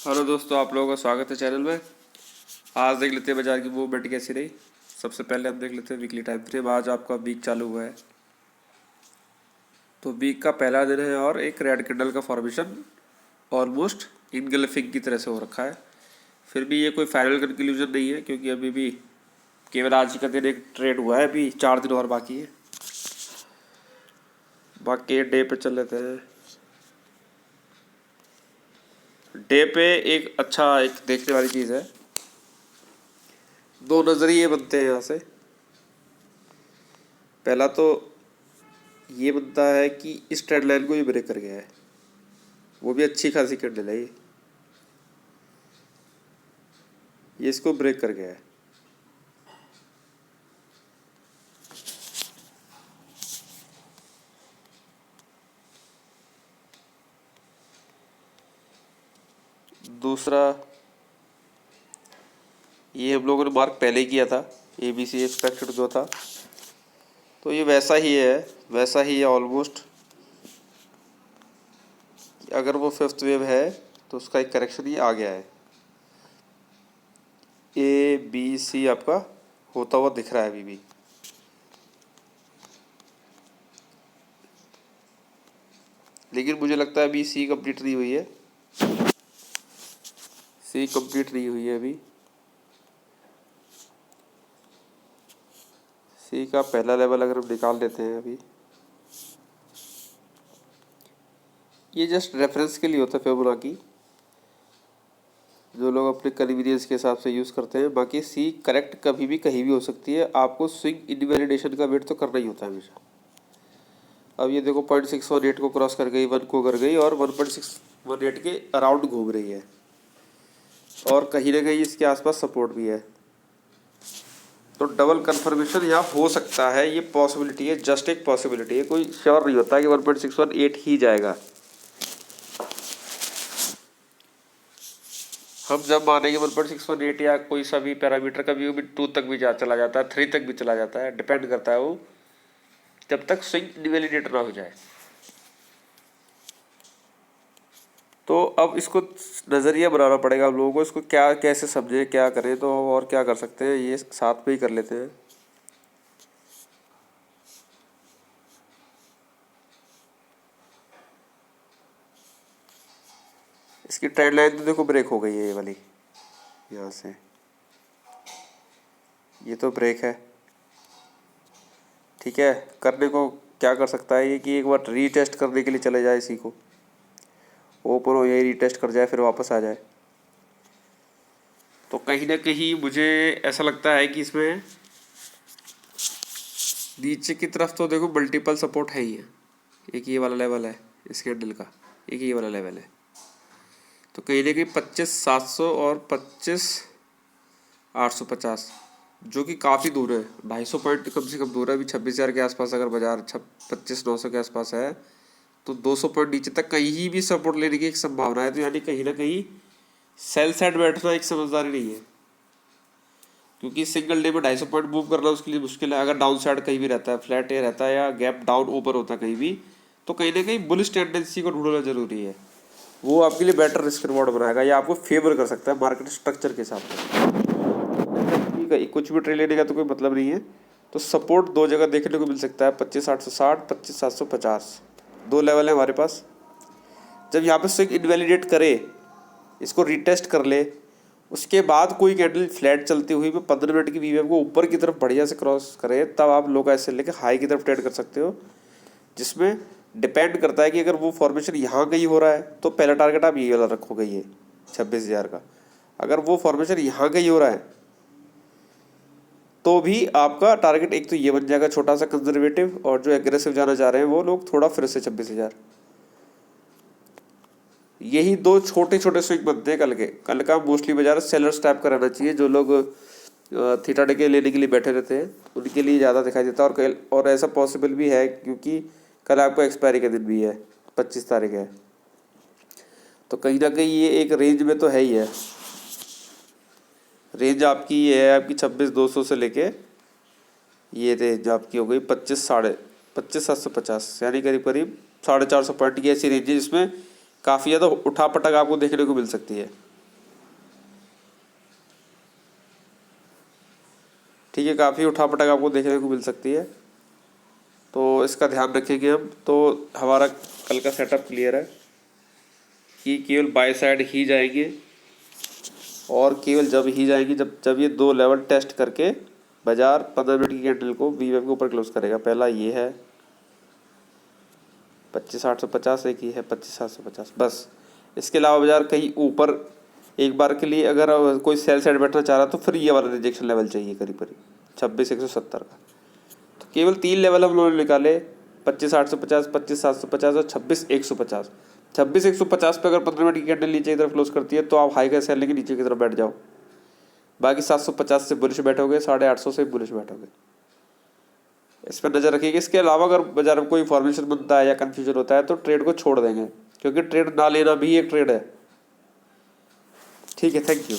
Hello दोस्तों, आप लोगों का स्वागत है चैनल में। आज देख लेते हैं बाजार की मूवमेंट कैसी रही। सबसे पहले हम देख लेते हैं वीकली टाइम फ्रेम। आज आपका वीक चालू हुआ है, तो वीक का पहला दिन है और एक रेड कैंडल का फॉर्मेशन ऑलमोस्ट इनगल्फिंग की तरह से हो रखा है। फिर भी ये कोई फाइनल कंक्लूजन नहीं है, क्योंकि अभी भी केवल आज का दिन एक ट्रेड हुआ है, अभी 4 दिन और बाकी है। बाकी डे पे चल लेते हैं। डे पे एक देखने वाली चीज़ है, दो नज़रिए बनते हैं यहाँ से। पहला तो ये बनता है कि इस ट्रेंड लाइन को ये ब्रेक कर गया है, वो भी अच्छी खासी कैंडल है ये इसको ब्रेक कर गया है। दूसरा, ये हम लोगों ने मार्क पहले ही किया था, ABC एक्सपेक्टेड जो था, तो ये वैसा ही है ऑलमोस्ट। अगर वो फिफ्थ वेव है तो उसका एक करेक्शन ये आ गया है। ABC आपका होता हुआ दिख रहा है अभी भी। लेकिन मुझे लगता है अभी सी कंप्लीट नहीं हुई है, अभी। सी का पहला लेवल अगर हम निकाल लेते हैं अभी, ये जस्ट रेफरेंस के लिए होता है फिबोनाची, जो लोग अपने कन्वीनियंस के हिसाब से यूज़ करते हैं। बाकी सी करेक्ट कभी भी कहीं भी हो सकती है, आपको स्विंग इनवैलिडेशन का वेट तो करना ही होता है हमेशा। अब ये देखो 0.618 को क्रॉस कर गई, 1 को कर गई और 1.618 के अराउंड घूम रही है, और कहीं ना कहीं इसके आसपास सपोर्ट भी है। तो डबल कंफर्मेशन यहाँ हो सकता है, ये पॉसिबिलिटी है, जस्ट एक पॉसिबिलिटी है, कोई श्योर नहीं होता कि 1.618 ही जाएगा। हम जब मानेंगे 1.618 या कोई सा भी पैरामीटर का भी 2 तक भी चला जाता है, 3 तक भी चला जाता है, डिपेंड करता है वो, जब तक स्विंग इनवैलिडेट ना हो जाए। तो अब इसको नज़रिया बनाना पड़ेगा हम लोगों को, इसको क्या कैसे समझें, क्या करें, तो और क्या कर सकते हैं ये साथ में ही कर लेते हैं। इसकी ट्रेंड लाइन तो देखो ब्रेक हो गई है, ये वाली यहाँ से, ये तो ब्रेक है। ठीक है, करने को क्या कर सकता है ये कि एक बार रीटेस्ट करने के लिए चले जाए, इसी को ओपन हो, यही रीटेस्ट कर जाए, फिर वापस आ जाए। तो कहीं ना कहीं मुझे ऐसा लगता है कि इसमें नीचे की तरफ तो देखो मल्टीपल सपोर्ट है ही है। एक ये वाला लेवल है इस कैंडल का, एक ये वाला लेवल है, तो कहीं ना कहीं 25,700 और 25,850, जो कि काफ़ी दूर है, 250 पॉइंट कम से कम दूर है। अभी 26,000 के आसपास अगर बाजार 25,900 के आसपास है, तो 200 पॉइंट नीचे तक कहीं भी सपोर्ट लेने की एक संभावना है। तो यानी कहीं ना कहीं सेल साइड बैठना एक समझदारी नहीं है, क्योंकि सिंगल डे में 250 पॉइंट मूव करना उसके लिए मुश्किल है। अगर डाउन साइड कहीं भी रहता है, फ्लैट ए रहता है या गैप डाउन ऊपर होता है कहीं भी, तो कहीं ना कहीं बुलिश टेंडेंसी को ढूंढना जरूरी है। वो आपके लिए बेटर रिस्क रिवॉर्ड बनाएगा या आपको फेवर कर सकता है मार्केट स्ट्रक्चर के हिसाब से। कुछ भी ट्रेड लेने का तो कोई मतलब नहीं है। तो सपोर्ट दो जगह देखने को मिल सकता है, 25,860, 25,750, 2 लेवल है हमारे पास। जब यहाँ पे स्विंग इनवैलिडेट करे, इसको रिटेस्ट कर ले, उसके बाद कोई कैंडल फ्लैट चलती हुई 15 मिनट की वीवीएम को ऊपर की तरफ बढ़िया से क्रॉस करे, तब आप लोग ऐसे लेके हाई की तरफ ट्रेड कर सकते हो, जिसमें डिपेंड करता है कि अगर वो फॉर्मेशन यहाँ कहीं हो रहा है तो पहला टारगेट आप ये वाला रखोगे, ये 26,000 का। अगर वो फॉर्मेशन यहाँ कहीं हो रहा है तो भी आपका टारगेट एक तो ये बन जाएगा छोटा सा कंजर्वेटिव, और जो एग्रेसिव जाना चाह रहे हैं वो लोग थोड़ा फिर से 26,000। यही 2 छोटे छोटे स्विंग बनते हैं कल का मोस्टली बाजार सेलर्स टाइप का रहना चाहिए। जो लोग थीटा डे के लेने के लिए बैठे रहते हैं उनके लिए ज़्यादा दिखाई देता है, और ऐसा पॉसिबल भी है क्योंकि कल आपको एक्सपायरी का दिन भी है, 25 तारीख है। तो कहीं ना कहीं ये एक रेंज में तो है ही है। रेंज आपकी ये है, आपकी 26,200 से लेके ये रेंज आपकी हो गई 25,750, यानी करीब करीब 450 पॉइंट की ऐसी रेंज है जिसमें काफ़ी ज़्यादा उठापटक आपको देखने को मिल सकती है। ठीक है, काफ़ी उठापटक आपको देखने को मिल सकती है, तो इसका ध्यान रखेंगे हम। तो हमारा कल का सेटअप क्लियर है कि केवल बाय साइड ही जाएंगे, और केवल जब ही जाएंगी जब ये दो लेवल टेस्ट करके बाजार 15 मिनट की कैंडल को वीवेम के ऊपर क्लोज करेगा। पहला ये है 25,850, एक ही है 25,750, बस। इसके अलावा बाजार कहीं ऊपर एक बार के लिए अगर कोई सेल साइड बैठना चाह रहा तो फिर ये वाला रिजेक्शन लेवल चाहिए करीब करीब 26,170 का। तो केवल 3 लेवल हम लोगों ने निकाले, 25,850, 25,750 और 26,150। 26,150 पे अगर 15 मिनट की कैंडल नीचे की तरफ क्लोज करती है तो आप हाई का सेल लेके नीचे की तरफ बैठ जाओ। बाकी 750 से बुलिश बैठोगे, 850 से बुलिश बैठोगे। इस पर नज़र रखिएगा। इसके अलावा अगर बाजार में कोई फॉर्मेशन बनता है या कन्फ्यूजन होता है तो ट्रेड को छोड़ देंगे, क्योंकि ट्रेड ना लेना भी एक ट्रेड है। ठीक है, थैंक यू।